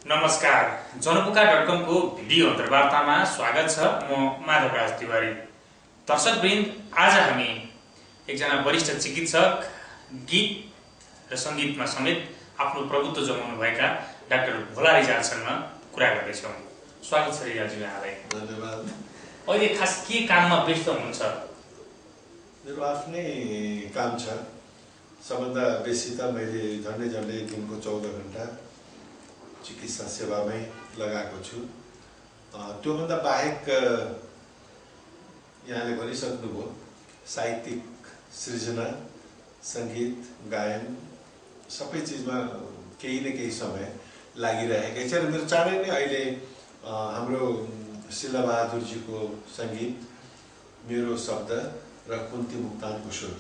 नमस्कार, जनपुका.com को भिडियो अन्तर्वार्तामा स्वागत छ। म माधवराज तिवारी। दर्शकवृन्द, आज हामी एकजना वरिष्ठ चिकित्सक, गीत र संगीतमा समेत आफ्नो प्रभुत्व जमाउनु भएका डाक्टर भोला रिजालसँग कुरा गर्दैछौँ। स्वागत छ रिजालजी यहाँलाई। धन्यवाद। अहिले खास के काममा व्यस्त हुनुहुन्छ? मेरो आफ्नै काम छ। सबभन्दा बेसी त मैले झन्डै दिनको 14 घण्टा चिकित्सा सेवामै लगाएको छु। त्योभन्दा बाहेक यहाँले भनिसक्नुभयो, साहित्यिक सृजना, सङ्गीत, गायन सबै चिजमा केही न केही समय लागिरहेकै छ। र मेरो चाँडै नै अहिले हाम्रो शिलाबहादुरजीको सङ्गीत, मेरो शब्द र कुन्ती मुक्तानको स्वर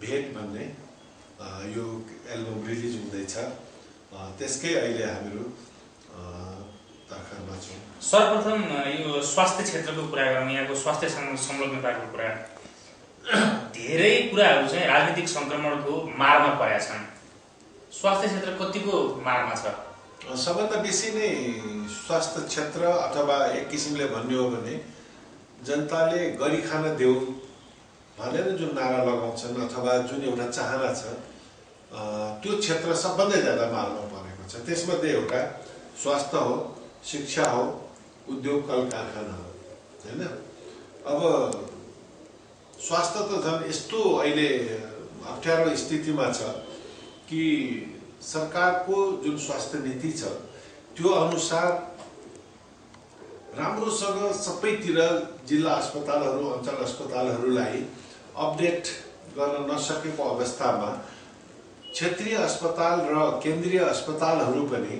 भेट भन्ने यो एल्बम रिलिज हुँदैछ। त्यसकै अहिले हामीहरू तर्खरमा छौँ। सर्वप्रथम यो स्वास्थ्य क्षेत्रको कुरा गरौँ। यहाँको स्वास्थ्यसँग संलग्नताको कुरा। धेरै कुराहरू चाहिँ राजनीतिक सङ्क्रमणको मारमा परेका छन्। स्वास्थ्य क्षेत्र कतिको मारमा छ? सबभन्दा बेसी नै स्वास्थ्य क्षेत्र, अथवा एक किसिमले भन्ने हो भने जनताले गरी खान देऊ भनेर जुन नारा लगाउँछन् अथवा जुन एउटा चाहना छ, त्यो क्षेत्र सबभन्दा ज्यादा मारमा परेको छ। त्यसमध्ये एउटा स्वास्थ्य हो, शिक्षा हो, उद्योग कल कारखाना हो, होइन? अब स्वास्थ्य त झन् यस्तो अहिले अप्ठ्यारो स्थितिमा छ कि सरकारको जुन स्वास्थ्य नीति छ त्यो अनुसार राम्रोसँग सबैतिर जिल्ला अस्पतालहरू, अञ्चल अस्पतालहरूलाई अपडेट गर्न नसकेको अवस्थामा क्षेत्रीय अस्पताल र केन्द्रीय अस्पतालहरू पनि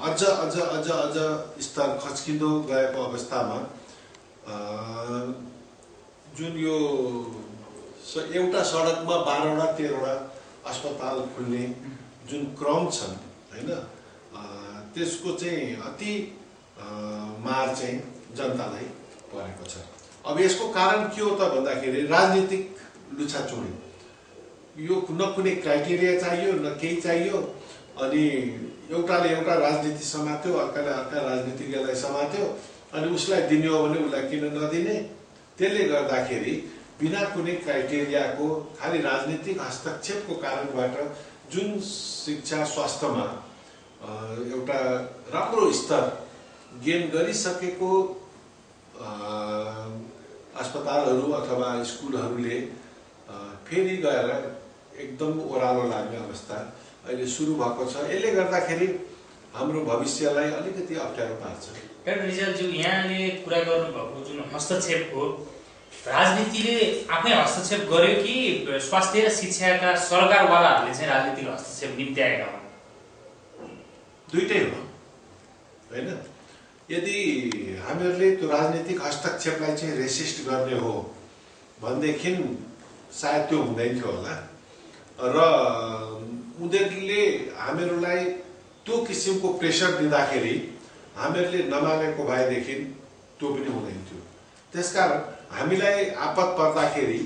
अझ स्तर खच्किँदो गएको अवस्थामा जुन यो एउटा सडकमा 12वटा 13वटा अस्पताल खुल्ने जुन क्रम छन्, होइन, त्यसको चाहिँ अति मार चाहिँ जनतालाई परेको छ। अब यसको कारण के हो त भन्दाखेरि राजनीतिक लुछाचुँडी। यो न कुनै क्राइटेरिया चाहियो, न केही चाहियो, अनि एउटाले एउटा राजनीति समात्यो, अर्काले अर्का राजनीतिज्ञलाई समात्यो, अनि उसलाई दिने हो भने उसलाई किन नदिने। त्यसले गर्दाखेरि बिना कुनै क्राइटेरियाको खालि राजनीतिक हस्तक्षेपको कारणबाट जुन शिक्षा स्वास्थ्यमा एउटा राम्रो स्तर गेन गरिसकेको अस्पतालहरू अथवा स्कुलहरूले फेरि गएर एकदम ओह्रालो लाग्ने अवस्था अहिले सुरु भएको छ। यसले गर्दाखेरि हाम्रो भविष्यलाई अलिकति अप्ठ्यारो पार्छ। डाक्टर रिजालज्यू, यहाँले कुरा गर्नुभएको जुन हस्तक्षेप हो, राजनीतिले आफै हस्तक्षेप गर्यो कि स्वास्थ्य र शिक्षाका सरकारवालाहरूले चाहिँ राजनीतिक हस्तक्षेप निम्त्याएका हुन्? दुईटै हो, होइन? यदि हामीहरूले त्यो राजनीतिक हस्तक्षेपलाई चाहिँ रेसिस्ट गर्ने हो भनेदेखि सायद त्यो हुँदैन थियो होला, र उनीहरूले हामीहरूलाई त्यो किसिमको प्रेसर दिँदाखेरि हामीहरूले नमानेको भएदेखि त्यो पनि हुँदैन थियो। त्यसकारण हामीलाई आपत पर्दाखेरि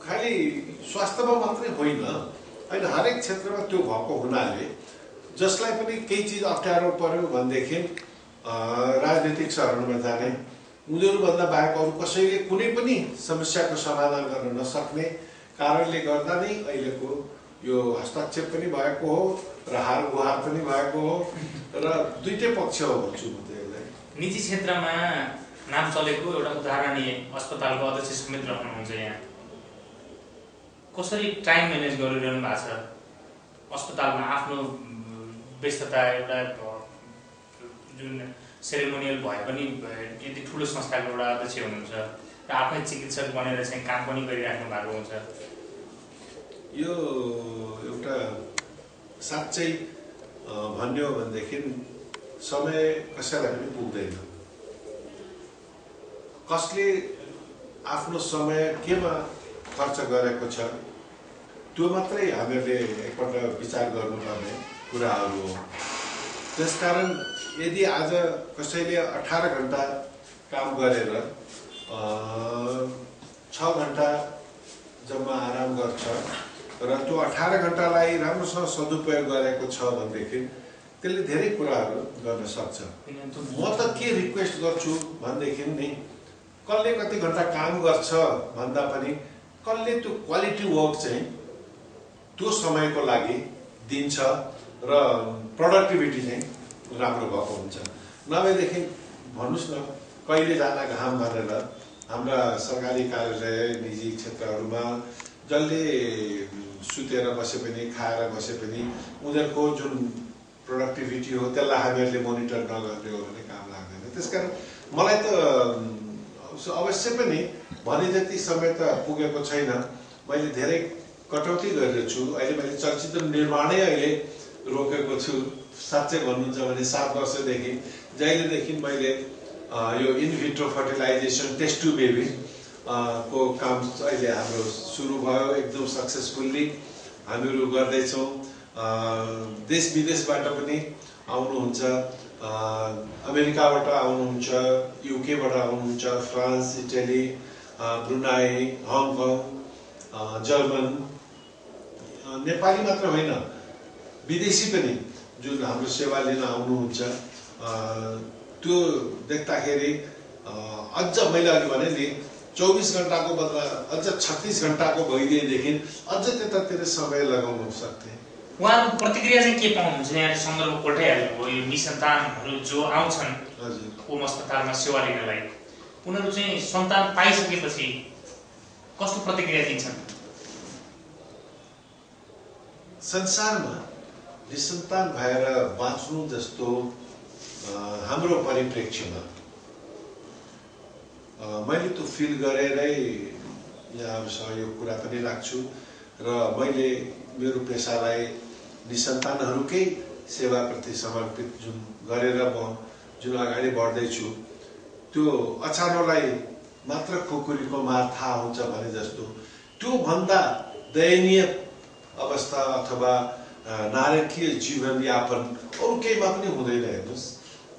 खालि स्वास्थ्यमा मात्रै होइन, अहिले हरेक क्षेत्रमा त्यो भएको हुनाले जसलाई पनि केही चिज अप्ठ्यारो पर्यो भनेदेखि राजनीतिक शरणमा जाने, उनीहरूभन्दा बाहेक अरू कसैले कुनै पनि समस्याको समाधान गर्न नसक्ने कारणले गर्दा नै अहिलेको यो हस्तक्षेप पनि भएको हो र हार गुहार पनि भएको हो, र दुईटै पक्ष हो भन्छु म त यसलाई। निजी क्षेत्रमा नाम चलेको एउटा उदाहरणीय अस्पतालको अध्यक्ष समेत रहनुहुन्छ यहाँ। कसरी टाइम म्यानेज गरिरहनु भएको छ? अस्पतालमा आफ्नो व्यस्तता, एउटा जुन सेरेमोनियल भए पनि यति ठुलो संस्थाको एउटा अध्यक्ष हुनुहुन्छ र आफ्नै चिकित्सक बनेर चाहिँ काम पनि गरिराख्नु भएको हुन्छ। यो एउटा साँच्चै भन्यो भनेदेखि समय कसैलाई पनि पुग्दैन। कसले आफ्नो समय केमा खर्च गरेको छ त्यो मात्रै हामीहरूले एकपल्ट विचार गर्नुपर्ने कुराहरू हो। त्यसकारण यदि आज कसैले 18 घण्टा काम गरेर 6 घण्टा जम्मा आराम गर्छ र त्यो 18 घण्टालाई राम्रोसँग सदुपयोग गरेको छ भनेदेखि त्यसले धेरै कुराहरू गर्न सक्छ। म त के रिक्वेस्ट गर्छु भनेदेखि नि कसले कति घण्टा काम गर्छ भन्दा पनि कसले त्यो क्वालिटी वर्क चाहिँ त्यो समयको लागि दिन्छ र प्रोडक्टिभिटी चाहिँ राम्रो भएको हुन्छ। नभएदेखि भन्नुहोस् न कहिले जान घाम भनेर हाम्रा सरकारी कार्यालय निजी क्षेत्रहरूमा जसले सुतेर बसे पनि खाएर बसे पनि उनीहरूको जुन प्रोडक्टिभिटी हो त्यसलाई हामीहरूले मोनिटर नगर्ने हो भने काम लाग्दैन। त्यसकारण मलाई त अवश्य पनि भने जति समय त पुगेको छैन। मैले धेरै कटौती गरेको छु। अहिले मैले चलचित्र निर्माणै अहिले रोकेको छु। साँच्चै भन्नुहुन्छ भने 7 वर्षदेखि जहिलेदेखि मैले यो in vitro fertilisation test tube baby को काम अहिले हाम्रो सुरु भयो एकदम सक्सेसफुल्ली हामीहरू गर्दैछौँ। देश विदेशबाट पनि आउनुहुन्छ, अमेरिकाबाट आउनुहुन्छ, युकेबाट आउनुहुन्छ, France, Italy, Brunei, Hong Kong, German, Nepali मात्र होइन विदेशी पनि जुन हाम्रो सेवा लिन आउनुहुन्छ। त्यो देख्दाखेरि अझ मैले अघि भने नि 24 घण्टाको बदला अझ 36 घण्टाको भइदिएदेखि अझ त्यतातिर समय लगाउन सक्थे। उहाँहरूको प्रतिक्रिया चाहिँ के पाउनुहुन्छ? यहाँले सन्दर्भ कोठाइहाल्नुभयो, यो निसन्तानहरू जो आउँछन् ओम अस्पतालमा सेवा लिनलाई, उनीहरू चाहिँ सन्तान पाइसकेपछि कस्तो प्रतिक्रिया दिन्छन्? संसारमा निसन्तान भएर बाँच्नु जस्तो हाम्रो परिप्रेक्ष्यमा मैले त्यो फिल गरेरै यहाँहरूसँग यो कुरा पनि राख्छु र मैले मेरो पेसालाई निसन्तानहरूकै सेवाप्रति समर्पित जुन गरेर म जुन अगाडि बढ्दैछु त्यो अचानोलाई मात्र खुकुरीको मार थाहा हुन्छ भने जस्तो त्यो भन्दा दयनीय अवस्था अथवा नारकीय जीवनयापन अरू केहीमा पनि हुँदैन हेर्नुहोस्।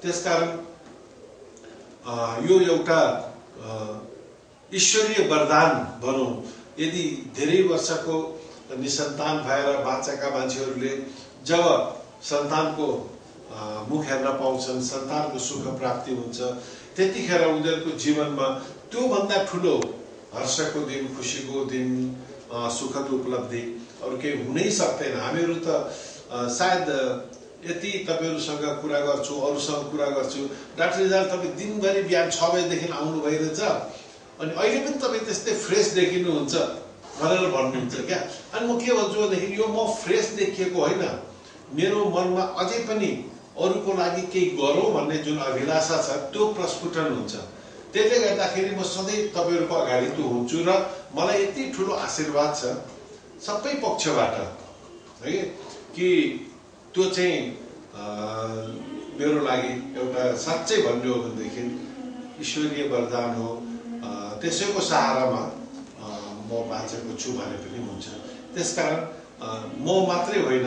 त्यसकारण यो एउटा ईश्वरीय वरदान भनौँ। यदि धेरै वर्षको निसन्तान भएर बाँचेका मान्छेहरूले जब सन्तानको मुख हेर्न पाउँछन्, सन्तानको सुख प्राप्ति हुन्छ, त्यतिखेर उनीहरूको जीवनमा त्योभन्दा ठुलो हर्षको दिन, खुसीको दिन, सुखद उपलब्धि अरू केही हुनै सक्दैन। हामीहरू त सायद यति तपाईहरुसँग कुरा गर्छु, अरूसँग कुरा गर्छु, डाक्टर रिजाल तपाईँ दिनभरि बिहान 6 बजेदेखि आउनु भइरहेछ अनि अहिले पनि तपाईँ त्यस्तै फ्रेस देखिनुहुन्छ भनेर भन्नुहुन्छ क्या। अनि म के भन्छु भनेदेखि यो म फ्रेस देखिएको होइन, मेरो मनमा अझै पनि अरूको लागि केही गरौँ भन्ने जुन अभिलाषा छ त्यो प्रस्फुटन हुन्छ। त्यसले गर्दाखेरि म सधैँ तपाईहरुको अगाडि त्यो हुन्छु र मलाई यति ठुलो आशीर्वाद छ सबै पक्षबाट है कि त्यो चाहिँ मेरो लागि एउटा साँच्चै भन्नु हो भनेदेखि ईश्वरीय वरदान हो। त्यसैको सहारामा म बाँचेको छु भने पनि हुन्छ। त्यसकारण म मात्रै होइन,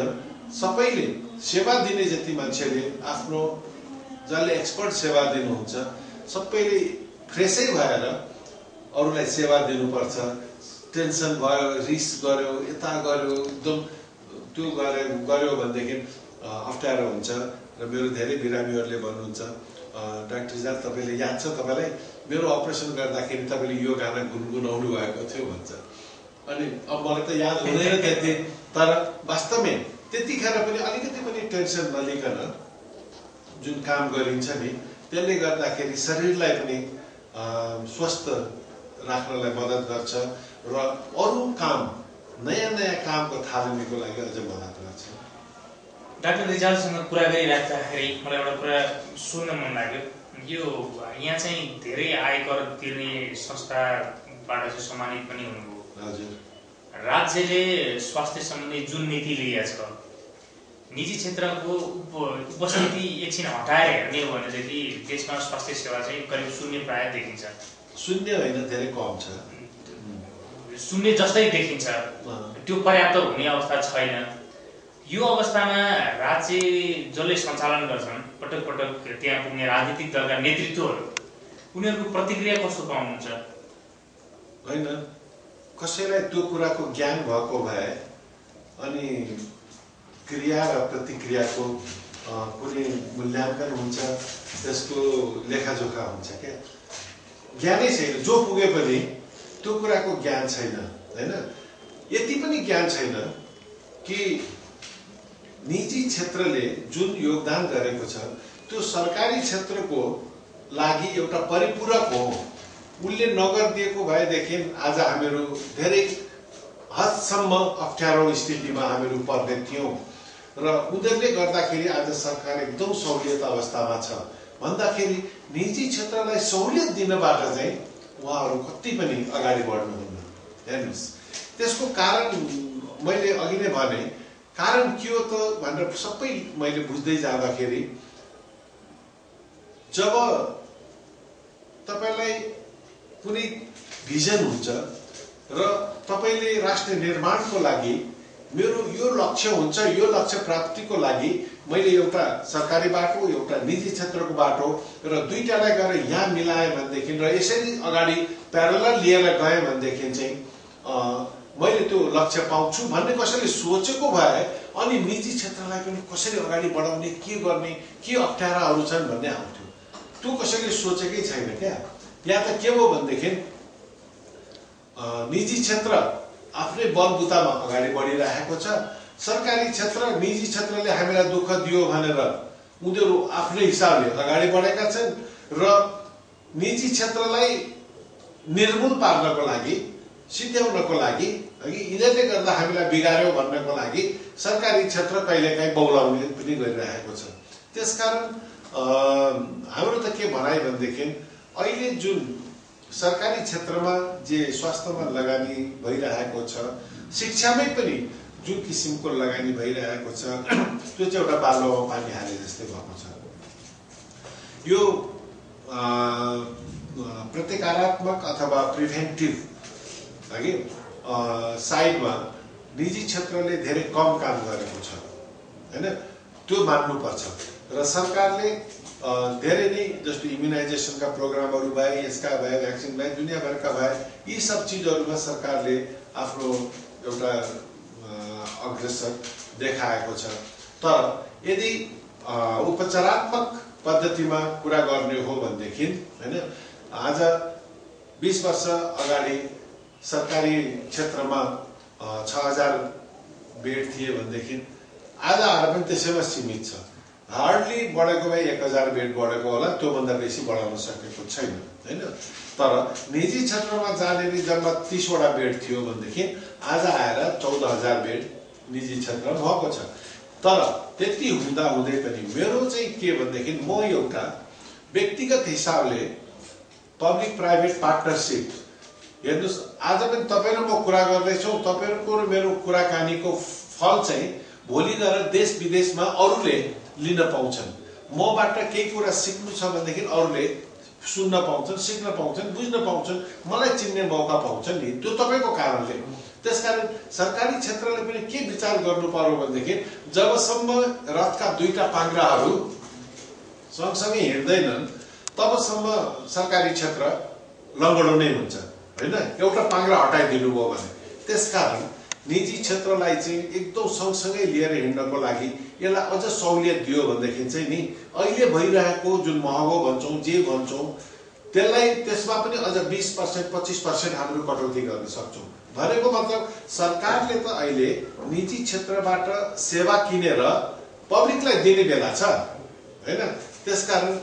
सबैले सेवा दिने जति मान्छेले आफ्नो जसले एक्सपर्ट सेवा दिनुहुन्छ सबैले फ्रेसै भएर अरूलाई सेवा दिनुपर्छ। टेन्सन भयो, रिस गर्यो, यता गर्यो, एकदम त्यो गर्यो भनेदेखि अप्ठ्यारो हुन्छ। र मेरो धेरै बिरामीहरूले भन्नुहुन्छ डाक्टर रिजाल तपाईँले याद छ तपाईँलाई मेरो अपरेसन गर्दाखेरि तपाईँले यो गाना गुनगुनाउनु भएको थियो भन्छ। अनि अब मलाई त याद हुँदैन त्यति, तर वास्तवमै त्यतिखेर पनि अलिकति पनि टेन्सन नलिकन जुन काम गरिन्छ नि त्यसले गर्दाखेरि शरीरलाई पनि स्वस्थ राख्नलाई मद्दत गर्छ र अरू काम नयाँ नयाँ कामको थालनीको लागि अझ मद्दत गर्छ। डाक्टर रिजालसँग कुरा गरिराख्दाखेरि मलाई एउटा कुरा सुन्न मन लाग्यो। यो यहाँ चाहिँ धेरै आयकर तिर्ने संस्थाबाट चाहिँ सम्मानित पनि हुनुभयो। हजुर, राज्यले स्वास्थ्य सम्बन्धी जुन नीति लिएको छ, निजी क्षेत्रको उपस्थिति एकछिन हटाएर हेर्ने हो भने चाहिँ देशमा स्वास्थ्य सेवा चाहिँ करिब शून्य प्राय देखिन्छ। शून्य होइन, धेरै कम छ। शून्य जस्तै देखिन्छ, त्यो पर्याप्त हुने अवस्था छैन। यो अवस्थामा राज्य जसले सञ्चालन गर्छन् पटक पटक त्यहाँ पुग्ने राजनीतिक दलका नेतृत्वहरू उनीहरूको प्रतिक्रिया कस्तो पाउनुहुन्छ? होइन, कसैलाई त्यो कुराको ज्ञान भएको भए अनि क्रिया र प्रतिक्रियाको कुनै मूल्याङ्कन हुन्छ, त्यसको लेखाजोखा हुन्छ क्या। ज्ञानै छैन, जो पुगे पनि त्यो कुराको ज्ञान छैन हैन। यति पनि ज्ञान छैन कि निजी क्षेत्रले जुन योगदान गरेको छ त्यो सरकारी क्षेत्रको लागि एउटा परिपूरक हो। उसले नगरिदिएको भएदेखि आज हामीहरू धेरै हदसम्म अप्ठ्यारो स्थितिमा हामीहरू पर्ने थियौँ र उनीहरूले गर्दाखेरि आज सरकार एकदम सहुलियत अवस्थामा छ भन्दाखेरि निजी क्षेत्रलाई सहुलियत दिनबाट चाहिँ उहाँहरू कति पनि अगाडि बढ्नुहुन्न। हेर्नुहोस्, त्यसको कारण मैले अघि नै भने, कारण के हो त भनेर सबै मैले बुझ्दै जाँदाखेरि जब तपाईलाई कुनै भिजन हुन्छ र तपाईले राष्ट्र निर्माणको लागि मेरो यो लक्ष्य हुन्छ, यो लक्ष्य प्राप्तिको लागि मैले एउटा सरकारी बाटो, एउटा निजी क्षेत्रको बाटो र दुईटालाई गएर यहाँ मिलाएँ भनेदेखि र यसरी अगाडि प्यारलल लिएर गएँ भनेदेखि चाहिँ मैले त्यो लक्ष्य पाउँछु भन्ने कसैले सोचेको भए अनि निजी क्षेत्रलाई पनि कसरी अगाडि बढाउने, के गर्ने, के अप्ठ्याराहरू छन् भन्ने आउँथ्यो। त्यो कसैले सोचेकै छैन क्या। या त के हो भनेदेखि निजी क्षेत्र आफ्नै बलबुतामा अगाडि बढिरहेको छ, सरकारी क्षेत्र निजी क्षेत्रले हामीलाई दुःख दियो भनेर उनीहरू आफ्नै हिसाबले अगाडि बढेका छन् र निजी क्षेत्रलाई निर्मूल पार्नको लागि, सिध्याउनको लागि, यिनीहरूले गर्दा हामीलाई बिगार्यो भन्नको लागि सरकारी क्षेत्र कहिलेकाहीँ बौलाउने पनि गरिरहेको छ। त्यसकारण हाम्रो त के भनाइ भनेदेखि अहिले जुन सरकारी क्षेत्रमा जे स्वास्थ्यमा लगानी भइरहेको छ, शिक्षामै पनि जुन किसिमको लगानी भइरहेको छ त्यो चाहिँ एउटा बालुवामा पानी हाले जस्तै भएको छ। यो प्रतिकारात्मक अथवा प्रिभेन्टिभ साइडमा निजी क्षेत्रले धेरै कम काम गरेको छ हैन, त्यो मान्नुपर्छ। र सरकारले धेरै नै जस्तो इम्युनाइजेसनका प्रोग्रामहरू भए, यसका भए, भ्याक्सिन भए, दुनियाँभरका भए, यी सब चिजहरूमा सरकारले आफ्नो एउटा अग्रसर देखाएको छ। तर यदि उपचारात्मक पद्धतिमा कुरा गर्ने हो भनेदेखि हैन, आज 20 वर्ष अगाडि सरकारी क्षेत्रमा 6000 बेड थिए भनेदेखि आज आएर पनि त्यसैमा सीमित छ। हार्डली बढेको भए 1000 बेड बढेको होला, त्योभन्दा बेसी बढाउन सकेको छैन हैन। तर निजी क्षेत्रमा जहाँनिर जम्मा 30 वटा बेड थियो भनेदेखि आज आएर 14000 बेड निजी क्षेत्रमा भएको छ। तर त्यति हुँदा हुँदै पनि मेरो चाहिँ के भनेदेखि म एउटा व्यक्तिगत हिसाबले पब्लिक प्राइभेट पार्टनरसिप, हेर्नुहोस् आज पनि तपाईँ र म कुरा गर्दैछौँ, तपाईँहरूको र मेरो कुराकानीको फल चाहिँ भोलि गएर देश विदेशमा अरूले लिन पाउँछन्। मबाट केही कुरा सिक्नु छ भनेदेखि अरूले सुन्न पाउँछन्, सिक्न पाउँछन्, बुझ्न पाउँछन्, मलाई चिन्ने मौका पाउँछन् नि, त्यो तपाईँको कारणले। त्यसकारण सरकारी क्षेत्रले पनि के विचार गर्नु पर्यो भनेदेखि जबसम्म रथका दुईटा पाङ्ग्राहरू सँगसँगै हिँड्दैनन् तबसम्म सरकारी क्षेत्र लङ्गडो नै हुन्छ हैन। एउटा पाङ्ग्रा हटाइदिनु भयो भने। त्यसकारण निजी क्षेत्रलाई चाहिँ एकदम सँगसँगै लिएर हिँड्नको लागि यसलाई अझ सहुलियत दियो भनेदेखि चाहिँ नि अहिले भइरहेको जुन महँगो भन्छौँ, जे भन्छौँ, त्यसलाई त्यसमा पनि अझ 20% 25% हाम्रो कटौती गर्न सक्छौँ। भनेको मतलब सरकारले त अहिले निजी क्षेत्रबाट सेवा किनेर पब्लिकलाई दिने बेला छ हैन। त्यसकारण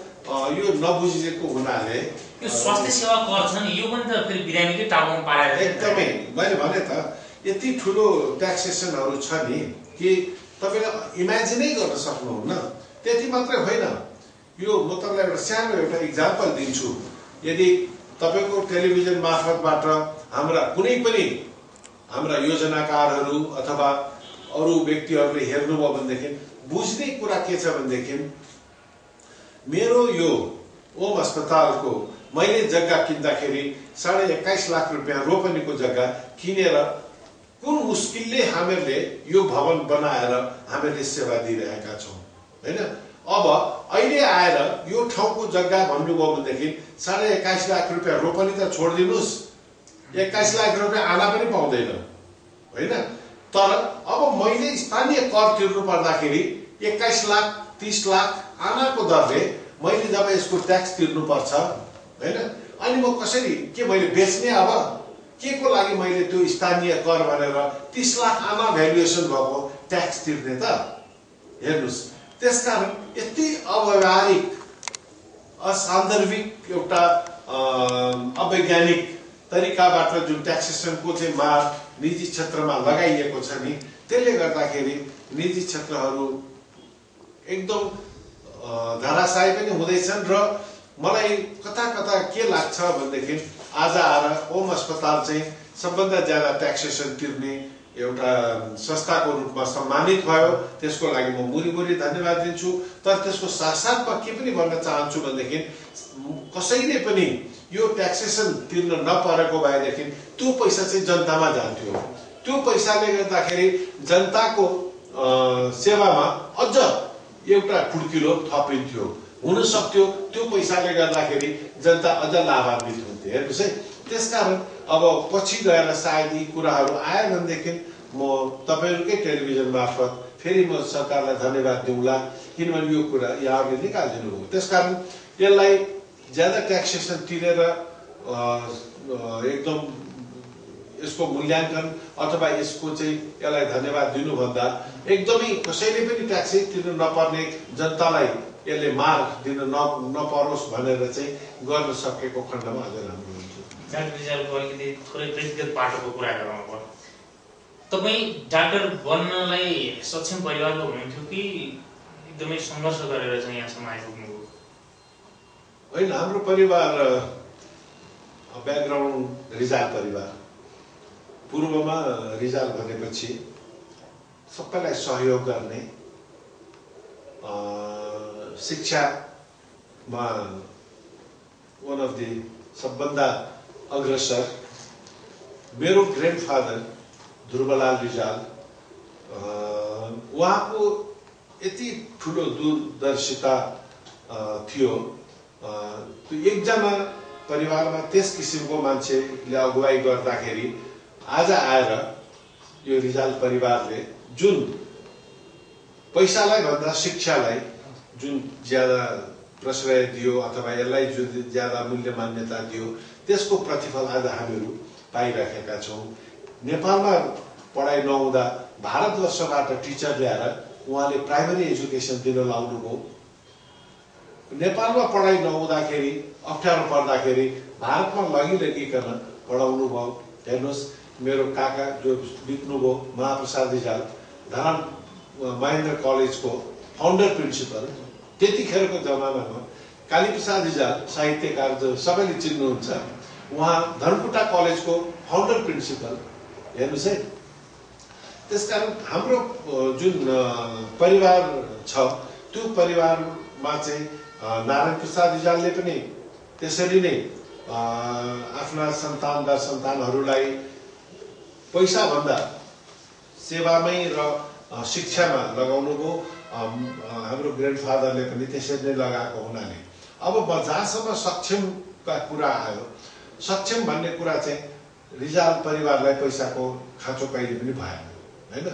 यो नबुझिएको हुनाले यो स्वास्थ्य सेवा कर छ नि, यो पनि त फेरि बिरामीकै टाउकोमा पारेर एकदमै मैले भने त यति ठुलो ट्याक्सेसनहरू छ नि कि तपाईले इमेजिनै गर्न सक्नुहुन्न। त्यति मात्रै होइन, यो म तपाईलाई एउटा सानो एउटा इक्जाम्पल दिन्छु। यदि तपाईको टेलिभिजन मार्फतबाट हाम्रा योजनाकारहरू अथवा अरू व्यक्तिहरूले हेर्नुभयो भनेदेखि बुझ्ने कुरा के छ भनेदेखि मेरो यो ओम अस्पतालको मैले जग्गा किन्दाखेरि 21.5 लाख रुपियाँ रोपनीको जग्गा किनेर कुन मुस्किलले हामीहरूले यो भवन बनाएर हामीहरूले सेवा दिइरहेका छौँ हैन। अब अहिले आएर यो ठाउँको जग्गा भन्नुभयो भनेदेखि 21.5 लाख रुपियाँ रोपनी त छोडिदिनुहोस्, 21 लाख रुपियाँ आना पनि पाउँदैन हैन। तर अब मैले स्थानीय कर तिर्नु पर्दाखेरि 21 लाख 30 लाख आनाको दरले मैले जब यसको ट्याक्स तिर्नु पर्छ हैन, अनि म कसरी के मैले बेच्ने, अब के को लागि मैले त्यो स्थानीय कर भनेर 30 लाख आना भ्यालुएसन भएको ट्याक्स तिर्ने त? हेर्नुस्, त्यसकारण यति अव्यावहारिक असान्दर्भिक एउटा अवैज्ञानिक तरिकाबाट जुन ट्याक्सेसनको चाहिँ मार निजी क्षेत्रमा लगाइएको छ नि, त्यसले गर्दाखेरि निजी क्षेत्रहरू एकदम धराशायी पनि हुँदैछन्। र मलाई कता कता के लाग्छ भनेदेखि आज आएर ओम अस्पताल चाहिँ सबभन्दा ज्यादा ट्याक्सेसन तिर्ने एउटा संस्थाको रूपमा सम्मानित भयो, त्यसको लागि म मुरी धन्यवाद दिन्छु। तर त्यसको साथसाथमा के पनि भन्न चाहन्छु भनेदेखि कसैले पनि यो ट्याक्सेसन तिर्न नपरेको भएदेखि त्यो पैसा चाहिँ जनतामा जान्थ्यो। त्यो पैसाले गर्दाखेरि जनताको सेवामा अझ एउटा खुड्किलो थपिन्थ्यो, हुन सक्थ्यो त्यो पैसाले गर्दाखेरि जनता अझ लाभान्वित हुन्थे। हेर्नुहोस् है, त्यसकारण अब पछि गएर सायद यी कुराहरू आयो भनेदेखि म तपाईहरुकै टेलिभिजन मार्फत फेरि म सरकारलाई धन्यवाद दिउँला, किनभने यो कुरा यहाँहरूले निकालिदिनु भयो। त्यसकारण यसलाई ज्यादा ट्याक्सेसन तिरेर एकदम यसको मूल्याङ्कन अथवा यसको चाहिँ यसलाई धन्यवाद दिनुभन्दा एकदमै कसैले पनि ट्याक्स तिर्नु नपर्ने जनतालाई यसले मार दिन नपरोस् भनेर चाहिँ गर्न सकेको खण्डमा अझ राम्रो हुन्छ। डाक्टर रिजालको अलिकति थोरै व्यक्तिगत पाटोको कुरा गरौँ अब। तपाईँ डाक्टर बन्नलाई सक्षम परिवारको हुनुहुन्थ्यो कि एकदमै सङ्घर्ष गरेर चाहिँ यहाँसम्म आइपुग्नुभयो? होइन, हाम्रो परिवार ब्याकग्राउन्ड रिजाल परिवार। पूर्वमा रिजाल भनेपछि सबैलाई सहयोग गर्ने, शिक्षामा वान अफ द सबभन्दा अग्रसर मेरो ग्रान्डफादर ध्रुवलाल रिजाल, उहाँको यति ठुलो दूरदर्शिता थियो। एकजना परिवारमा त्यस किसिमको मान्छेले अगुवाई गर्दाखेरि आज आएर यो रिजाल परिवारले जुन पैसालाई भन्दा शिक्षालाई जुन ज्यादा प्रश्रय दियो अथवा यसलाई जुन ज्यादा मूल्य मान्यता दियो, त्यसको प्रतिफल आज हामीहरू पाइरहेका छौँ। नेपालमा पढाइ नहुँदा भारतवर्षबाट टिचर ल्याएर उहाँले प्राइमरी एजुकेसन दिन लाउनुभयो। नेपालमा पढाइ नहुँदाखेरि अप्ठ्यारो पर्दाखेरि भारतमा लगिकन पढाउनु भयो। हेर्नुहोस्, मेरो काका जो बित्नुभयो महाप्रसाद रिजाल, धरान महेन्द्र कलेजको फाउन्डर प्रिन्सिपल, त्यतिखेरको जमानामा कालीप्रसाद रिजाल साहित्यकार जो सबैले चिन्नुहुन्छ, उहाँ धनकुटा कलेजको फाउन्डर प्रिन्सिपल। हेर्नुहोस् है, त्यसकारण हाम्रो जुन परिवार छ त्यो परिवारमा चाहिँ नारायण प्रसाद रिजालले पनि त्यसरी नै आफ्ना सन्तान र सन्तानहरूलाई पैसा भन्दा सेवामै र शिक्षामा लगाउनु भयो। हाम्रो ग्रान्डफादरले पनि त्यसरी नै लगाएको हुनाले अब जहाँसम्म सक्षमका कुरा आयो, सक्षम भन्ने कुरा चाहिँ रिजाल परिवारलाई पैसाको खाँचो कहिले पनि भएन, हैन।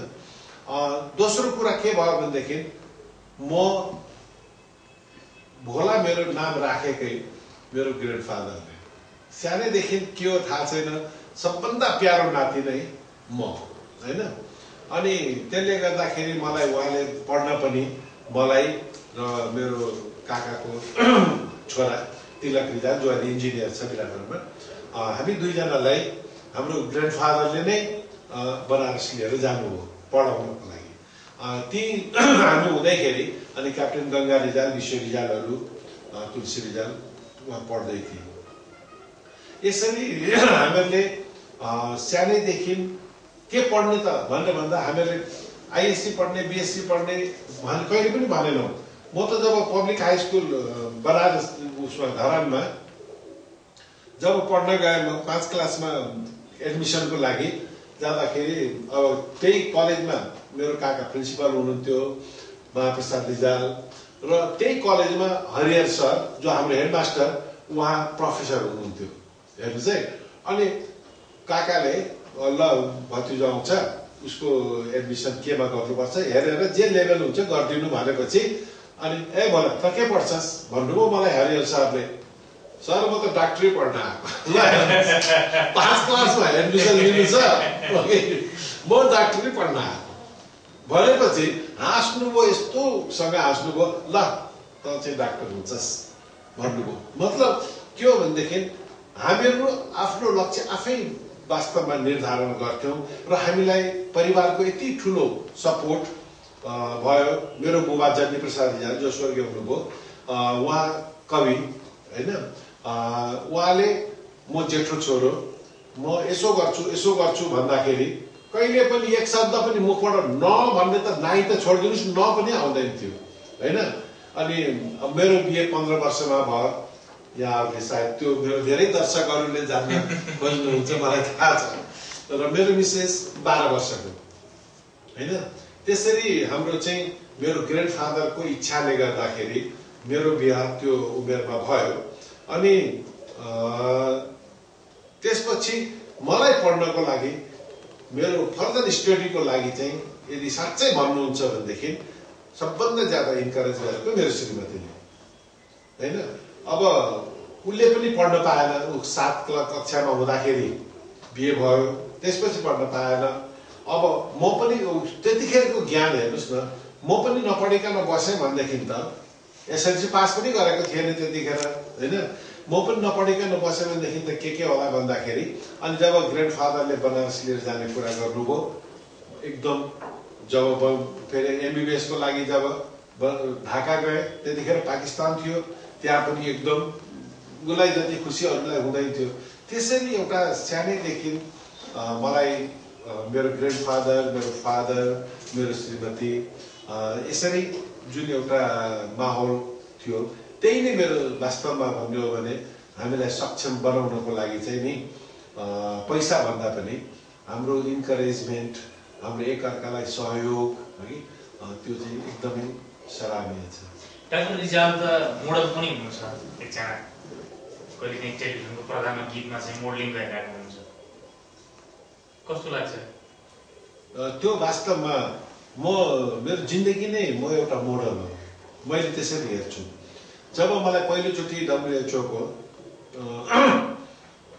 दोस्रो कुरा के भयो भनेदेखि म भोला मेरो नाम राखेकै मेरो ग्रान्डफादरले, सानैदेखि के हो थाहा छैन, सबभन्दा प्यारो नाति नै म, हैन। अनि त्यसले गर्दाखेरि मलाई उहाँले पढ्न पनि मलाई र मेरो काकाको छोरा तिलक रिजाल जो अहिले इन्जिनियर छ विराटनगरमा, हामी दुईजनालाई हाम्रो ग्रान्डफादरले नै बनारस लिएर जानुभयो पढाउनको लागि। ती हामी हुँदैखेरि अनि क्याप्टेन गङ्गा रिजाल, विश्व रिजालहरू, तुलसी रिजाल उहाँ पढ्दै थिए। यसरी हामीहरूले सानैदेखि के पढ्ने त भनेर भन्दा हामीहरूले आइएससी पढ्ने, बिएससी पढ्ने कहिले पनि भनेनौँ। म त जब पब्लिक हाई स्कुल बनारस उसमा धरानमा जब पढ्न गएँ, म 5 क्लासमा एडमिसनको लागि जाँदाखेरि अब त्यही कलेजमा मेरो काका प्रिन्सिपल हुनुहुन्थ्यो महाप्रसाद रिजाल, र त्यही कलेजमा हरिहर सर जो हाम्रो हेडमास्टर उहाँ प्रोफेसर हुनुहुन्थ्यो। हेर्नुहोस् है, अनि काकाले ल भतिजा आउँछ उसको एडमिसन केमा गर्नुपर्छ हेरेर जे लेभल हुन्छ गरिदिनु भनेपछि अनि बोला त के पढ्छस् भन्नुभयो मलाई हरिहर सरले। सर म त डाक्टरी पढ्न आएको 5 क्लासमा एडमिसन लिनु छ म डाक्टरी पढ्न आएको भनेपछि हाँस्नुभयो, यस्तोसँग हाँस्नुभयो, ल त चाहिँ डाक्टर हुन्छस् भन्नुभयो। मतलब के हो भनेदेखि हामीहरू आफ्नो लक्ष्य आफै वास्तवमा निर्धारण गर्थ्यौँ र हामीलाई परिवारको यति ठुलो सपोर्ट भयो। मेरो बुबा जन्नी प्रसाद झा जो स्वर्गीय हुनुभयो, उहाँ कवि होइन, उहाँले म जेठो छोरो म यसो गर्छु भन्दाखेरि कहिले पनि एक शब्द पनि मुखबाट न भन्ने त नाइ त छोडिदिनुहोस् न पनि आउँदैन थियो होइन। अनि मेरो बिहे 15 वर्षमा भयो। यहाँहरूले सायद त्यो मेरो धेरै दर्शकहरूले जान्न खोज्नुहुन्छ मलाई थाहा छ, तर मेरो मिसेस 12 वर्षको होइन। त्यसरी हाम्रो चाहिँ मेरो ग्रान्डफादरको इच्छाले गर्दाखेरि मेरो बिहा त्यो उमेरमा भयो। अनि त्यसपछि मलाई पढ्नको लागि मेरो फर्दर स्टडीको लागि चाहिँ यदि साँच्चै भन्नुहुन्छ भनेदेखि सबभन्दा ज्यादा इन्करेज गरेको मेरो श्रीमतीले होइन। अब उसले पनि पढ्न पाएन, ऊ 7 कक्षामा हुँदाखेरि बिहे भयो, त्यसपछि पढ्न पाएन। अब म पनि त्यतिखेरको ज्ञान हेर्नुहोस् न, म पनि नपढिकन बसेँ भनेदेखि त एसएलसी पास पनि गरेको थिएन त्यतिखेर होइन। म पनि नपढिकन बसेँ भनेदेखि त के होला भन्दाखेरि अनि जब ग्रान्डफादरले बनारस लिएर जाने कुरा गर्नुभयो, एकदम जब फेरि एमबिबिएसको लागि जब ढाका गए त्यतिखेर पाकिस्तान थियो, त्यहाँ पनि एकदम उसलाई जति खुसी अरूलाई हुँदैन थियो। त्यसरी एउटा सानैदेखि मलाई मेरो ग्रान्डफादर, मेरो फादर, मेरो श्रीमती यसरी जुन एउटा माहौल थियो त्यही नै मेरो वास्तवमा भन्यो भने हामीलाई सक्षम बनाउनको लागि चाहिँ नि पैसा भन्दा पनि हाम्रो इन्करेजमेन्ट, हाम्रो एकअर्कालाई सहयोग है त्यो चाहिँ एकदमै सराहनीय छ। डाक्टर रिजाल त मोडल पनि हुनुहुन्छ, एकजना कहिलेकाहीँ टेलिभिजनको प्रधानमा गीतमा चाहिँ मोडलिङ गरिरहेको हुनुहुन्छ, कस्तो लाग्छ त्यो? वास्तवमा मेरो जिन्दगी नै म एउटा मोडल हो, मैले त्यसरी हेर्छु। जब मलाई पहिलोचोटि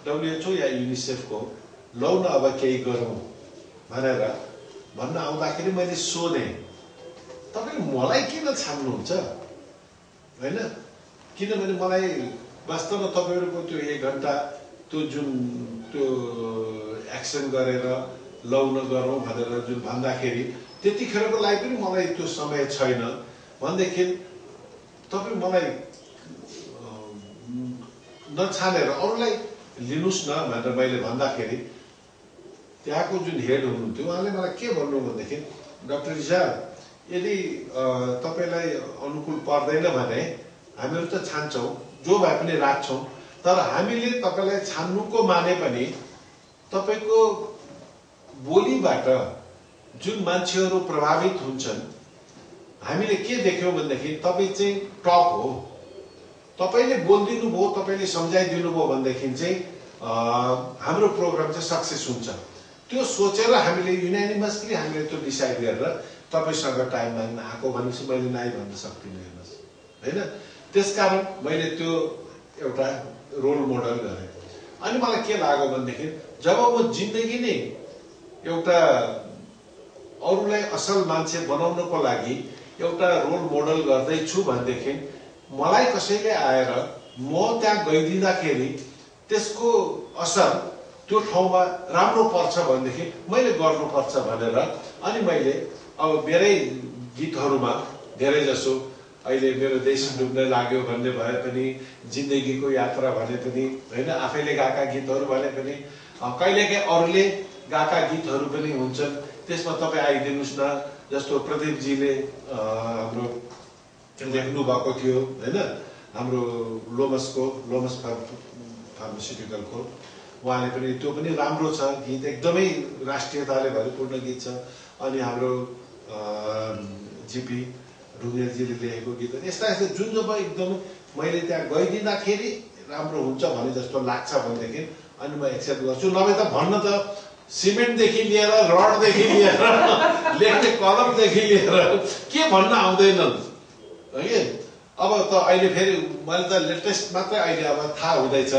डब्लुएचओ या युनिसेफको लौ न अब केही गरौँ भनेर भन्न आउँदाखेरि मैले सोधेँ तपाईले मलाई किन छान्नुहुन्छ होइन। किनभने मलाई वास्तवमा तपाईहरुको त्यो 1 घण्टा त्यो जुन त्यो एक्सन गरेर लौ न गरौँ भनेर जुन भन्दाखेरि त्यतिखेरको लागि पनि मलाई त्यो समय छैन भनेदेखि तपाई मलाई नछानेर अरूलाई लिनुस् न भनेर मैले भन्दाखेरि त्यहाँको जुन हेड हुनुहुन्थ्यो उहाँले मलाई के भन्नु भन्दाखेरि डाक्टर रिजाल यदि तपाईलाई अनुकूल पर्दैन भने हामीहरु त छान्छौं, जो भए पनि राख्छौं, तर हामीले तपाईलाई छान्नुको माने पनि तपाईको बोलीबाट जुन मान्छेहरु प्रभावित हुन्छन् हामीले के देख्यौं भन्दाखेरि तपाई चाहिँ टप हो, तपाईले बोल्दिनु भो, तपाईले सम्झाइदिनु भो भन्देखि चाहिँ हाम्रो प्रोग्राम चाहिँ सक्सेस हुन्छ। त्यो सोचेर हामीले युनानिमसली हामीले त्यो डिसाइड गरेर तपाईसँग टाइम माग्न आको भनेपछि मैले नाइ भन्न सक्दिनँ हेर्नुस् हैन। त्यसकारण मैले त्यो एउटा रोल मोडल गरे। अनि मलाई के लाग्यो भन्देखि जब म जिन्दगी नै एउटा अरूलाई असल मान्छे बनाउनको लागि एउटा रोल मोडल गर्दै छु भनेदेखि मलाई कसैले आएर म त्यहाँ गइदिँदाखेरि त्यसको असर त्यो ठाउँमा राम्रो पर्छ भनेदेखि मैले गर्नुपर्छ भनेर अनि मैले अब मेरै गीतहरुमा धेरै जसो अहिले मेरो देश डुब्न लाग्यो भन्ने भए पनि जिन्दगीको यात्रा भने पनि हैन आफैले गाएका गीतहरु भने पनि कहिलेकाहीँ अरूले गाएका गीतहरु पनि हुन्छन् त्यसमा तपाई आइदिनुस् न जस्तो प्रदीप जीले हाम्रो लेख्नु भएको थियो हैन हाम्रो लोमस फार्मास्युटिकलको उहाँले पनि त्यो पनि राम्रो छ गीत एकदमै राष्ट्रियताले भरिपूर्ण गीत छ। अनि हाम्रो जीपी ढुङ्गेलजीले लेखेको गीत यस्ता यस्ता जुन जब एकदम मैले त्यहाँ गइदिँदाखेरि राम्रो हुन्छ भने जस्तो लाग्छ भनेदेखि अनि म एक्सेप्ट गर्छु, नभए त भन्न त सिमेन्टदेखि लिएर रडदेखि लिएर लेख्ने कलमदेखि लिएर के भन्न आउँदैनन् है। अब त अहिले फेरि मैले त लेटेस्ट मात्रै अहिले अब थाहा हुँदैछ।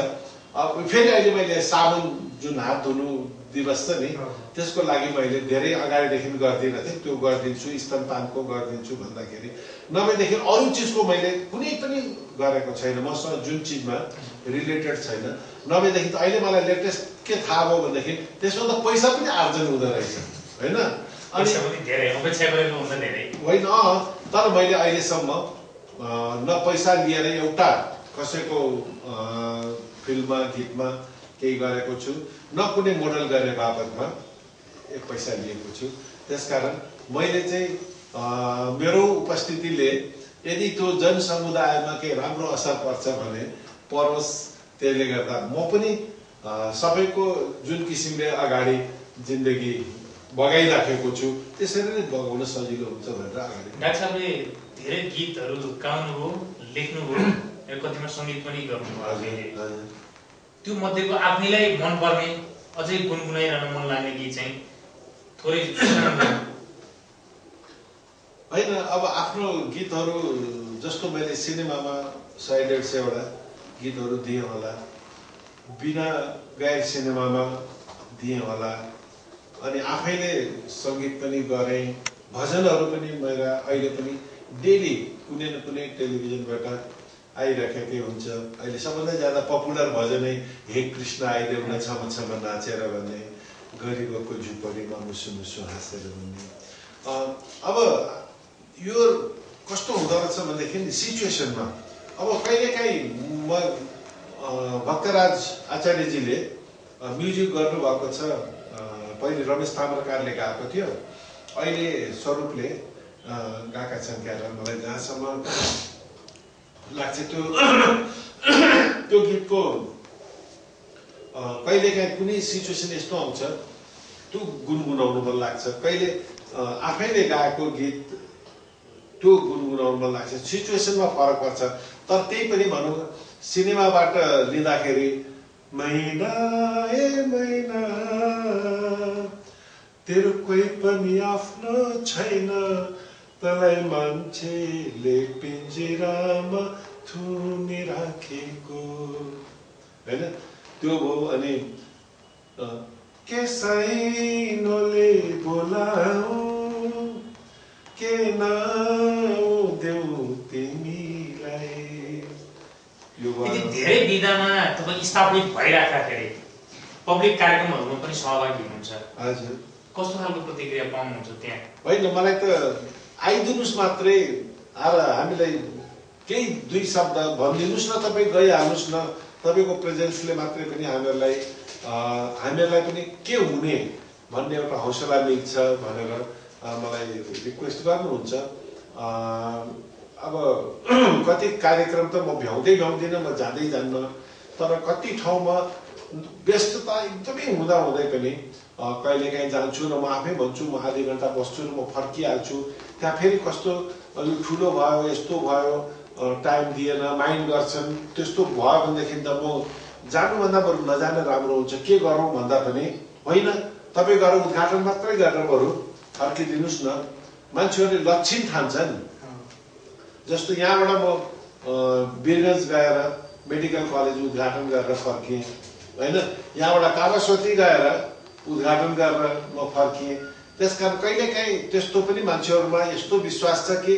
अब फेरि अहिले मैले साबुन जुन हात धुनु दिवस छ नि त्यसको लागि मैले धेरै अगाडिदेखि गर्दिनँ थिएँ, त्यो गरिदिन्छु, स्तनपानको गरिदिन्छु भन्दाखेरि नभएदेखि अरू चिजको मैले कुनै पनि गरेको छैन, मसँग जुन चिजमा रिलेटेड छैन। नभएदेखि त अहिले मलाई लेटेस्ट के थाहा भयो भनेदेखि त्यसमा त पैसा पनि आर्जन हुँदो रहेछ होइन। अनि होइन, तर मैले अहिलेसम्म न पैसा लिएर एउटा कसैको फिल्ममा गीतमा केही गरेको छु, न कुनै मोडल गर्ने बाबतमा पैसा लिएको छु। त्यसकारण मैले चाहिँ मेरो उपस्थितिले यदि त्यो जनसमुदायमा केही राम्रो असर पर्छ भने परोस्, त्यसले गर्दा म पनि सबैको जुन किसिमले अगाडि जिन्दगी बगाइराखेको छु त्यसरी नै बगाउन सजिलो हुन्छ भनेर अगाडि। डाक्टर साहबले धेरै गीतहरू गाउनुभयो, लेख्नुभयो, कतिमा सङ्गीत पनि गर्नुभयो। त्यो मध्येको आफैलाई मनपर्ने अझै गुनगुनाइरहन मन लाग्ने गीत चाहिँ थोरै होइन। अब आफ्नो गीतहरू जस्तो मैले सिनेमामा 100-150 वटा गीतहरू दिएँ होला, बिना गायक सिनेमामा दिएँ होला, अनि आफैले सङ्गीत पनि गरेँ, भजनहरू पनि मेरा अहिले पनि डेली कुनै न कुनै टेलिभिजनबाट आइराखेकै हुन्छ। अहिले सबभन्दा ज्यादा पपुलर भजनै हे कृष्ण आइदेऊ न छम छम नाचेर भन्ने, गरिबको झुपडीमा मुसु मुसु हाँसेर भन्ने। अब यो कस्तो हुँदो रहेछ भनेदेखि सिचुएसनमा अब कहिलेकाहीँ म भक्तराज आचार्यजीले म्युजिक गर्नुभएको छ, पहिले रमेश ताम्रकारले गाएको थियो, अहिले स्वरूपले गाएका छन् क्या। मलाई जहाँसम्म लाग्छ त्यो गीतको कहिलेकाहीँ कुनै सिचुएसन यस्तो आउँछ त्यो गुनगुनाउनु मन लाग्छ, कहिले आफैले गाएको गीत त्यो गुनगुनाउनु मन लाग्छ, सिचुएसनमा फरक पर्छ। तर त्यही पनि भनौँ सिनेमाबाट लिँदाखेरि मैना ए मैना तेरो कोही पनि आफ्नो छैन, तँलाई मान्छेले पिञ्जरामा थुनी राखेको होइन, त्यो हो। अनि केसैनोले बोलाऊ के नाउ देऊ तिमीलाई। धेरै विधामा तपाईँ स्थापित भइराख्दाखेरि पब्लिक कार्यक्रमहरूमा पनि सहभागी हुनुहुन्छ। हजुर, कस्तो खालको प्रतिक्रिया पाउनुहुन्छ त्यहाँ? होइन, मलाई त आइदिनुहोस् मात्रै, आएर हामीलाई केही दुई शब्द भनिदिनुहोस् न, तपाईँ गइहाल्नुहोस् न, तपाईँको प्रेजेन्सले मात्रै पनि हामीहरूलाई पनि के हुने भन्ने एउटा हौसला मिल्छ भनेर मलाई रिक्वेस्ट गर्नुहुन्छ। अब कति कार्यक्रम त म भ्याउँदिनँ, म जाँदै जान्न, तर कति ठाउँमा व्यस्तता एकदमै हुँदै पनि कहिलेकाहीँ जान्छु र म आफै भन्छु म आधी घन्टा बस्छु र म फर्किहाल्छु। त्यहाँ फेरि कस्तो अलिक ठुलो भयो, यस्तो भयो, टाइम दिएन, माइन्ड गर्छन्, त्यस्तो भयो भनेदेखि त म जानुभन्दा बरु नजानु राम्रो हुन्छ। के गरौँ भन्दा पनि होइन, तपाईँ गएर उद्घाटन मात्रै गरेर बरु फर्किदिनुहोस् न। मान्छेहरूले लक्षण ठान्छन्। जस्तो यहाँबाट म वीरगञ्ज गएर मेडिकल कलेज उद्घाटन गरेर फर्किएँ होइन, यहाँबाट कावासोती गएर उद्घाटन गरेर म फर्किएँ। त्यसकारण कहिलेकाहीँ त्यस्तो पनि मान्छेहरूमा यस्तो विश्वास छ कि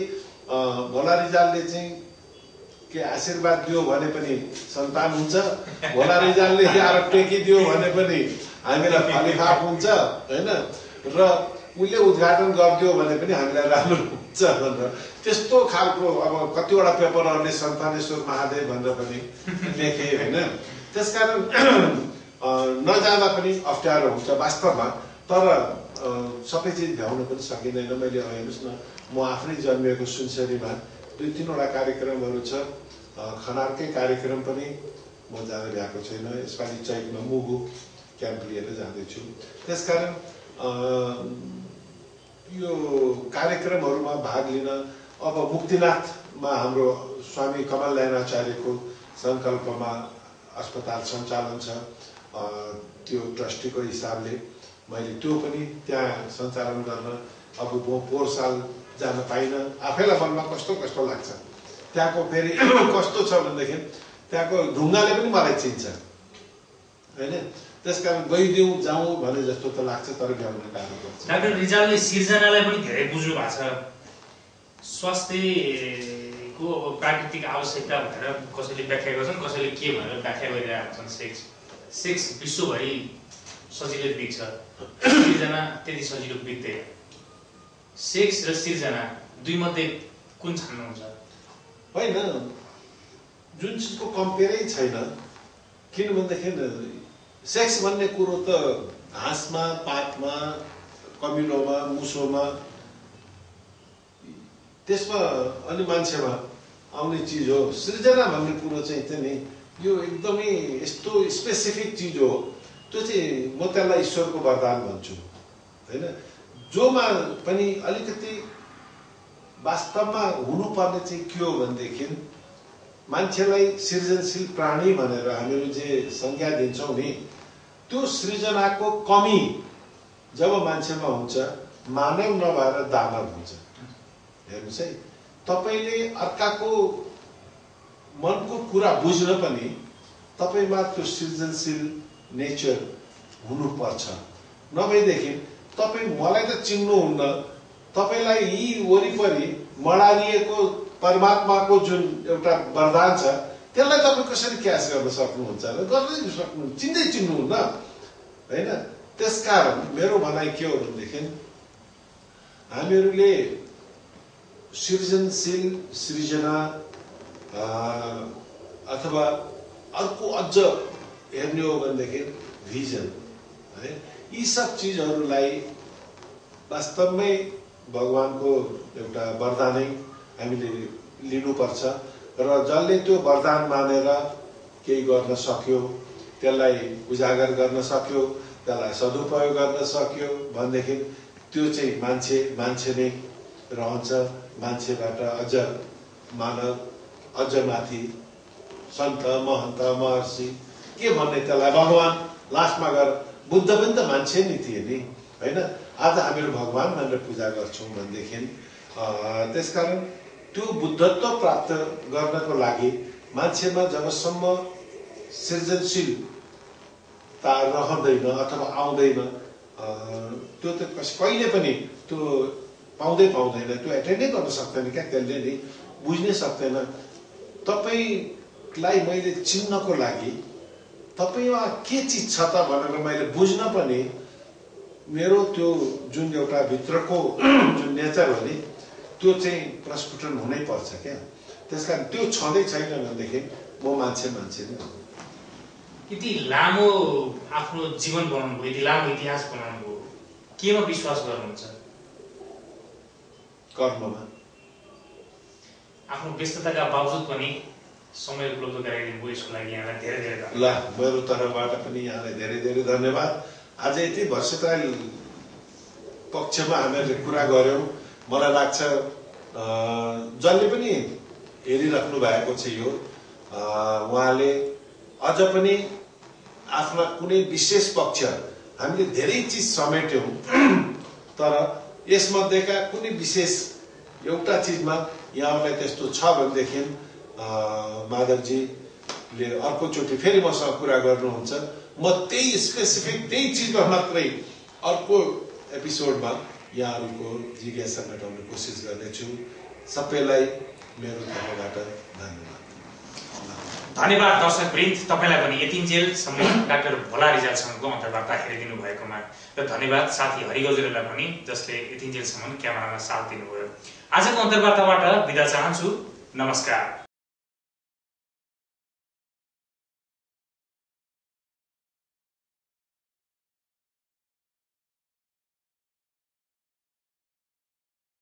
भोला रिजालले चाहिँ के आशीर्वाद दियो भने पनि सन्तान हुन्छ, भोला रिजालले आएर टेकिदियो भने पनि हामीलाई फलिफाप हुन्छ होइन, र उसले उद्घाटन गरिदियो भने पनि हामीलाई राम्रो हुन्छ भनेर त्यस्तो खालको अब कतिवटा पेपरहरूले सन्तानेश्वर महादेव भनेर पनि लेखे होइन। त्यसकारण नजाँदा पनि अप्ठ्यारो हुन्छ वास्तवमा, तर सबै चिज भ्याउन पनि सकिँदैन। मैले हेर्नुहोस् न, म आफ्नै जन्मिएको सुनसरीमा 2-3 वटा कार्यक्रमहरू छ, खनारकै कार्यक्रम पनि म जान भ्याएको छैन। यसपालि चैतमा मुगु क्याम्प लिएर जाँदैछु। त्यसकारण यो कार्यक्रमहरूमा भाग लिन अब मुक्तिनाथमा हाम्रो स्वामी कमल नयनाचार्यको सङ्कल्पमा अस्पताल सञ्चालन छ, त्यो ट्रस्टीको हिसाबले मैले त्यो पनि त्यहाँ सञ्चालन गर्न अब म पोहोर साल जान पाइनँ। आफैलाई मनमा कस्तो कस्तो लाग्छ। त्यहाँको फेरि कस्तो छ भनेदेखि त्यहाँको ढुङ्गाले पनि मलाई चिन्छ होइन। त्यसकारण गइदिउँ जाउँ भने जस्तो त लाग्छ, तर भ्याउन गाह्रो पर्छ। डाक्टर रिजालले सिर्जनालाई पनि धेरै बुझ्नु भएको छ। स्वास्थ्यको प्राकृतिक आवश्यकता भनेर कसैले व्याख्या गर्छन्, कसैले के भनेर व्याख्या गरिरहेका हुन्छन्। सेक्स विश्वभरि सजिलै बिग्छ, सिर्जना त्यति सजिलो बिग्दैन। सेक्स र सिर्जना दुई मध्ये कुन छान्नुहुन्छ? होइन, जुन चिजको कम्पेयरै छैन। किनभनेदेखि सेक्स भन्ने कुरो त घाँसमा, पातमा, कमिलोमा, मुसोमा, त्यसमा अनि मान्छेमा आउने चिज हो। सृजना भन्ने कुरो चाहिँ नि यो एकदमै यस्तो स्पेसिफिक चिज हो। त्यो चाहिँ म त्यसलाई ईश्वरको वरदान भन्छु होइन। जोमा पनि अलिकति वास्तवमा हुनुपर्ने चाहिँ के हो भनेदेखि मान्छेलाई सृजनशील प्राणी भनेर हामीहरू जे संज्ञा दिन्छौँ नि, त्यो सृजनाको कमी जब मान्छेमा हुन्छ, मानव नभएर दानव हुन्छ। हेर्नुहोस् है, तपाईँले अर्काको मनको कुरा बुझ्न पनि तपाईँमा त्यो सृजनशील नेचर हुनुपर्छ। नभएदेखि तपाईँ मलाई त चिन्नुहुन्न, तपाईँलाई यी वरिपरि मडारिएको परमात्माको जुन एउटा वरदान छ त्यसलाई तपाईँ कसरी क्याच गर्न सक्नुहुन्छ र गर्नै सक्नुहुन्छ, चिन्दै चिन्नुहुन्न होइन। त्यसकारण मेरो भनाइ के हो भनेदेखि हामीहरूले सृजनशील सृजना अथवा अर्को अझ हेर्ने हो भनेदेखि भिजन है, यी सब चिजहरूलाई वास्तवमै भगवानको एउटा वरदानै हामीले लिनुपर्छ। र जसले त्यो वरदान मानेर केही गर्न सक्यो, त्यसलाई उजागर गर्न सक्यो, त्यसलाई सदुपयोग गर्न सक्यो भनेदेखि त्यो चाहिँ मान्छे नै रहन्छ। मान्छेबाट अझ मानव, अझ माथि सन्त, महन्त, महर्षि के भन्ने, त्यसलाई भगवान लास्टमा गएर बुद्ध पनि त मान्छे नै थिए नि होइन। आज हामीहरू भगवान भनेर पूजा गर्छौँ भनेदेखि त्यसकारण त्यो बुद्धत्व प्राप्त गर्नको लागि मान्छेमा जबसम्म सृजनशीलता रहँदैन अथवा आउँदैन, त्यो त कहिले पनि त्यो पाउँदैन, त्यो एटेन्डै गर्न सक्दैन क्या, त्यसले नि बुझ्नै सक्दैन। तपाईँलाई मैले चिन्नको लागि तपाईँमा के चिज छ त भनेर मैले बुझ्न पनि मेरो त्यो जुन एउटा भित्रको जुन नेचर हो नि, त्यो चाहिँ प्रस्फुटन हुनै पर्छ क्या। त्यसकारण त्यो छँदै छैन भनेदेखि म मान्छे नै हो। यति लामो आफ्नो जीवन बनाउनु भयो, यति लामो इतिहास बनाउनु भयो, केमा विश्वास गर्नुहुन्छ? कर्ममा। आफ्नो व्यस्तताका बावजुद पनि समय उपलब्ध गराइदिनु भयो, यसको लागि यहाँलाई धेरै धेरै धन्यवाद। ल, मेरो तर्फबाट पनि यहाँलाई धेरै धेरै धन्यवाद। आज यति भर्सेटाइल पक्षमा हामीहरूले कुरा गऱ्यौँ। मलाई लाग्छ जसले पनि हेरिराख्नु भएको छ यो, उहाँले अझ पनि आफ्ना कुनै विशेष पक्ष, हामीले धेरै चिज समेट्यौँ, तर यसमध्येका कुनै विशेष एउटा चिजमा यहाँहरूलाई त्यस्तो छ भनेदेखि माधवजीले अर्कोचोटि फेरि मसँग कुरा गर्नुहुन्छ। म त्यही स्पेसिफिक त्यही चिजमा मात्रै अर्को एपिसोडमा यहाँहरूको जिज्ञासा मेटाउने कोसिस गर्नेछु। सबैलाई मेरो तर्फबाट धन्यवाद। धन्यवाद दर्शकवृन्द, तपाईँलाई पनि यतिन्जेलसम्म डाक्टर भोला रिजालसँगको अन्तर्वार्ता हेरिदिनु भएकोमा र धन्यवाद साथी हरि गजुरेलाई पनि जसले यतिन्जेलसम्म क्यामेरामा साथ दिनुभयो। आजको अन्तर्वार्ताबाट बिदा चाहन्छु। नमस्कार।